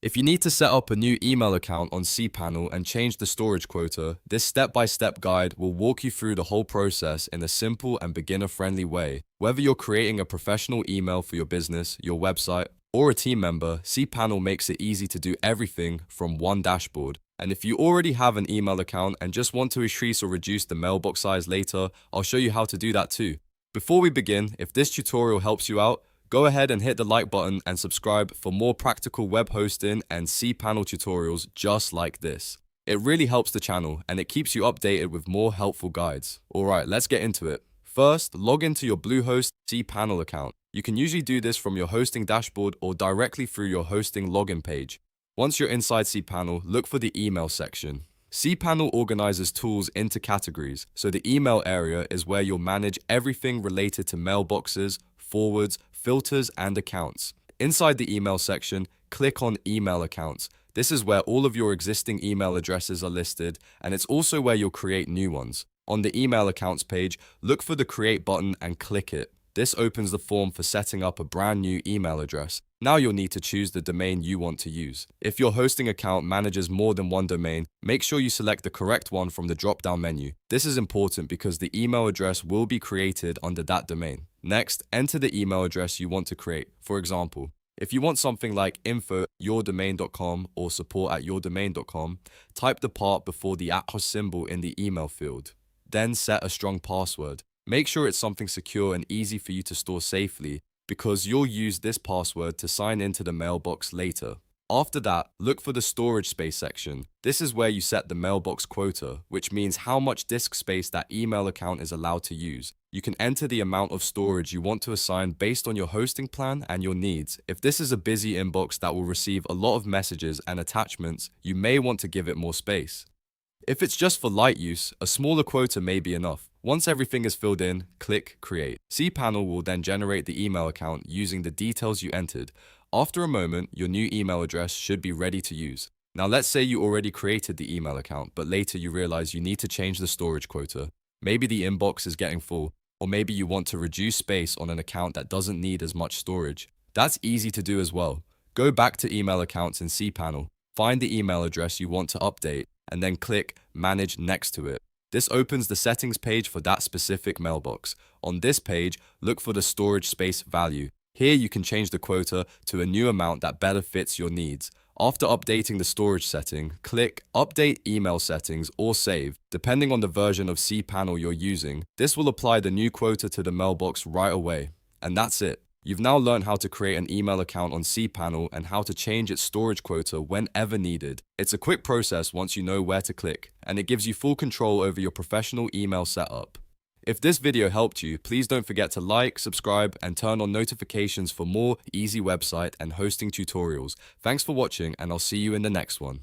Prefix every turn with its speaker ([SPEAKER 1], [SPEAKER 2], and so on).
[SPEAKER 1] If you need to set up a new email account on CPanel and change the storage quota, this step-by-step guide will walk you through the whole process in a simple and beginner-friendly way. Whether you're creating a professional email for your business, your website, or a team member, CPanel makes it easy to do everything from one dashboard. And if you already have an email account and just want to increase or reduce the mailbox size later, I'll show you how to do that too. Before we begin, if this tutorial helps you out, go ahead and hit the like button and subscribe for more practical web hosting and cPanel tutorials just like this. It really helps the channel and it keeps you updated with more helpful guides. Alright, let's get into it. First, log into your Bluehost cPanel account. You can usually do this from your hosting dashboard or directly through your hosting login page. Once you're inside cPanel, look for the email section. cPanel organizes tools into categories, so the email area is where you'll manage everything related to mailboxes, forwards, filters, and accounts. Inside the email section, click on Email Accounts. This is where all of your existing email addresses are listed, and it's also where you'll create new ones. On the Email Accounts page, look for the Create button and click it. This opens the form for setting up a brand new email address. Now you'll need to choose the domain you want to use. If your hosting account manages more than one domain, make sure you select the correct one from the drop-down menu. This is important because the email address will be created under that domain. Next, enter the email address you want to create. For example, if you want something like info@yourdomain.com or support@yourdomain.com, type the part before the @ symbol in the email field. Then set a strong password. Make sure it's something secure and easy for you to store safely, because you'll use this password to sign into the mailbox later. After that, look for the storage space section. This is where you set the mailbox quota, which means how much disk space that email account is allowed to use. You can enter the amount of storage you want to assign based on your hosting plan and your needs. If this is a busy inbox that will receive a lot of messages and attachments, you may want to give it more space. If it's just for light use, a smaller quota may be enough. Once everything is filled in, click Create. cPanel will then generate the email account using the details you entered. After a moment, your new email address should be ready to use. Now let's say you already created the email account, but later you realize you need to change the storage quota. Maybe the inbox is getting full, or maybe you want to reduce space on an account that doesn't need as much storage. That's easy to do as well. Go back to email accounts in cPanel, find the email address you want to update, and then click Manage next to it. This opens the settings page for that specific mailbox. On this page, look for the storage space value. Here you can change the quota to a new amount that better fits your needs. After updating the storage setting, click Update Email Settings or Save, depending on the version of cPanel you're using. This will apply the new quota to the mailbox right away. And that's it. You've now learned how to create an email account on cPanel and how to change its storage quota whenever needed. It's a quick process once you know where to click, and it gives you full control over your professional email setup. If this video helped you, please don't forget to like, subscribe, and turn on notifications for more easy website and hosting tutorials. Thanks for watching, and I'll see you in the next one.